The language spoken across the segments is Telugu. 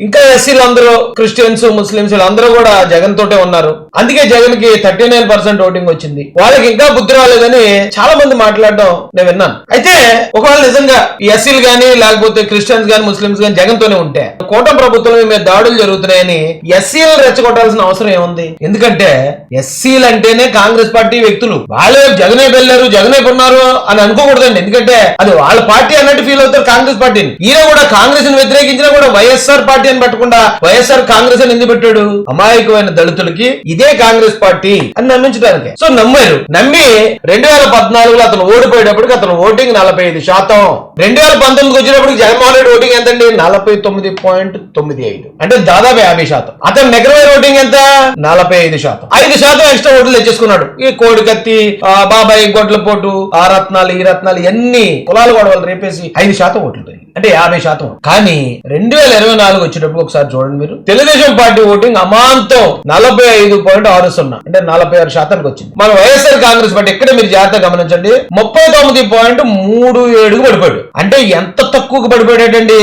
ఇంకా ఎస్సీలు అందరూ క్రిస్టియన్స్ ముస్లింస్ అందరూ కూడా జగన్ తోటే ఉన్నారు. అందుకే జగన్ కి 39% ఓటింగ్ వచ్చింది. వాళ్ళకి ఇంకా బుద్ధి రాలేదని చాలా మంది మాట్లాడడం నేను విన్నాను. అయితే ఒకవేళ నిజంగా ఎస్సీలు గానీ లేకపోతే క్రిస్టియన్స్ గానీ ముస్లింస్ గానీ జగన్ తోనే ఉంటే కూటమి ప్రభుత్వం మీద దాడులు జరుగుతున్నాయని ఎస్సీలు రెచ్చగొట్టాల్సిన అవసరం ఏముంది? ఎందుకంటే ఎస్సీలు అంటేనే కాంగ్రెస్ పార్టీ వ్యక్తులు. వాళ్ళే జగనే వెళ్ళారు జగనే కొన్నారు అని అనుకోకూడదండి. ఎందుకంటే అది వాళ్ళ పార్టీ అన్నట్టు ఫీల్ అవుతారు కాంగ్రెస్ పార్టీని. ఈయన కూడా కాంగ్రెస్ ని వ్యతిరేకించినా కూడా వైఎస్ఆర్ పార్టీ అని పెట్టకుండా వైఎస్ఆర్ కాంగ్రెస్ అని ఎందుకు పెట్టాడు? అమాయకమైన దళితులకి ఇదే కాంగ్రెస్ పార్టీ అని నమ్మించడానికి. సో నమ్మారు. నమ్మి 2014లో అతను ఓడిపోయేటప్పటికి అతను ఓటింగ్ 45%. 2019 వచ్చేటప్పటికి జగన్మోహన్ రెడ్డి ఓటింగ్ ఎంతండి? 49.95, అంటే దాదాపు 50%. అతను నెగరవేర్ ఓటింగ్ ఎంత? 45%. 5% ఎక్స్ట్రా ఓట్లు తెచ్చేసుకున్నాడు. ఈ కోడికత్తి, బాబాయ్ గొడ్ల పోటు, ఆ రత్నాలు ఈ రత్నాలు ఎన్ని కులాలు గొడవలు రేపేసి 5% ఓట్లు, అంటే 50%. కానీ 2024 వచ్చేటప్పుడు ఒకసారి చూడండి మీరు, తెలుగుదేశం పార్టీ ఓటింగ్ అమాంతం 45.60, అంటే 46% వచ్చింది. మన వైఎస్ఆర్ కాంగ్రెస్ పార్టీ ఎక్కడ మీరు జాగ్రత్తగా గమనించండి 39.37 పడిపోయాడు. అంటే ఎంత తక్కువకు పడిపోయాడండి?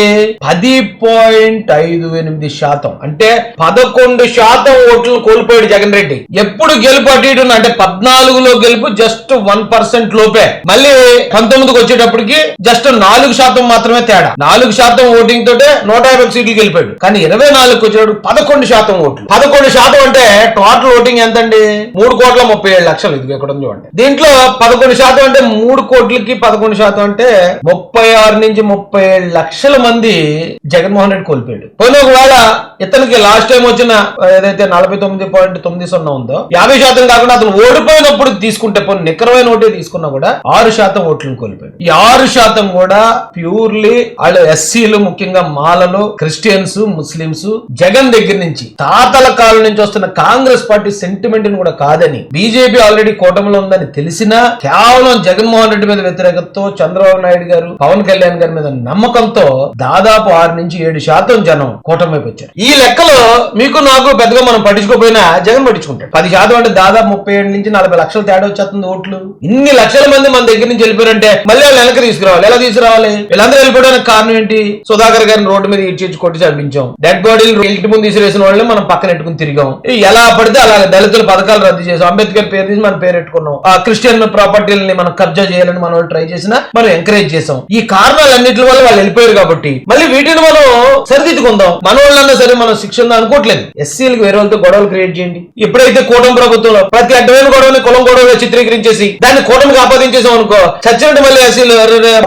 10.58%, అంటే 11% ఓట్లు కోల్పోయాడు జగన్ రెడ్డి. ఎప్పుడు గెలుపు అటు ఇటు అంటే 14లో గెలుపు జస్ట్ 1% లోపే. మళ్ళీ 19కి వచ్చేటప్పటికి జస్ట్ 4% మాత్రమే తేడా. 4% ఓటింగ్ తోటే 150 సీట్లు గెలిపాడు. కానీ 24కి వచ్చేటప్పుడు 11% ఓట్లు. 11% అంటే టోటల్ ఓటింగ్ ఎంతండి? 3,37,00,000. ఇది ఎక్కడ ఉంది చూడండి. దీంట్లో 11% అంటే 3 కోట్లకి 11% అంటే 36 నుంచి 37 లక్షల మంది జగన్మోహన్ రెడ్డి కోల్పోయాడు. పోయిన ఒకవేళ ఇతనికి లాస్ట్ టైం వచ్చిన ఏదైతే 49.90 ఉందో 50% కాకుండా అతను ఓడిపోయినప్పుడు తీసుకుంటే పోనీ నికరమైన ఓటే తీసుకున్నా కూడా 6% ఓట్లను కోల్పోయాడు. ఈ 6% కూడా ప్యూర్లీ వాళ్ళు ఎస్సీలు, ముఖ్యంగా మాలలు, క్రిస్టియన్స్, ముస్లింస్ జగన్ దగ్గర నుంచి తాతల కాలం నుంచి వస్తున్న కాంగ్రెస్ పార్టీ సెంటిమెంట్ ని కూడా కాదని, బీజేపీ ఆల్రెడీ కూటమిలో ఉందని తెలిసినా కేవలం జగన్మోహన్ రెడ్డి మీద వ్యతిరేకతతో చంద్రబాబు నాయుడు గారు, పవన్ కళ్యాణ్ గారి మీద నమ్మకంతో దాదాపు 6 నుంచి 7% జనం కూటమి వైపు వచ్చారు. ఈ లెక్కలో మీకు నాకు పెద్దగా మనం పట్టించుకోపోయినా జగన్ పట్టించుకుంటాడు. 10% అంటే దాదాపు 37 నుంచి 40 లక్షల తేడా వచ్చేస్తుంది ఓట్లు. ఇన్ని లక్షల మంది మన దగ్గర నుంచి వెళ్ళిపోయారంటే మళ్ళీ వాళ్ళు వెనక్కి తీసుకురావాలి. ఎలా తీసుకురావాలి? వీళ్ళందరూ వెళ్ళిపోవడానికి కారణం ఏంటి? సుధాకర్ గారిని రోడ్డు మీద ఇచ్చి కొట్టి చంపించాం. డెడ్ బాడీలు ఇంటి ముందు తీసిరేసిన వాళ్ళని మనం పక్కన ఎట్టుకుని తిరిగాం. ఎలా పడితే అలా దళితుల పథకాలు రద్దు చేసాం. అంబేద్కర్ పేరు తీసి మనం పేరు పెట్టుకున్నాం. ఆ క్రిస్టియన్ ప్రాపర్టీలని మనం కబ్జా చేయాలని మనం ట్రై చేసినా మనం ఎంకరేజ్ చేసాం. ఈ కారణాలన్నింటి వల్ల వాళ్ళు వెళ్ళిపోయారు కాబట్టి మళ్ళీ వీటిని మనం సరిదిద్దుకుందాం. మన వాళ్ళన్నా సరే మనం శిక్ష అనుకోవట్లేదు. ఎస్సీలకు వేరే వాళ్ళతో గొడవలు క్రియేట్ చేయండి. ఎప్పుడైతే కూటమి ప్రభుత్వంలో ప్రతి అడ్డమైన గొడవని కులం గొడవగా చిత్రీకరించేసి దాన్ని కూటమికి ఆపాదించేసాం అనుకో, చచ్చినట్టు మళ్ళీ ఎస్సీలు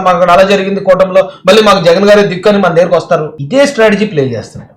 మాకు అలా జరిగింది కూటమిలో, మళ్ళీ మాకు జగన్ గారి దిక్కని మన దగ్గరకు వస్తారు. ఇదే స్ట్రాటజీ ప్లే చేస్తున్నారు.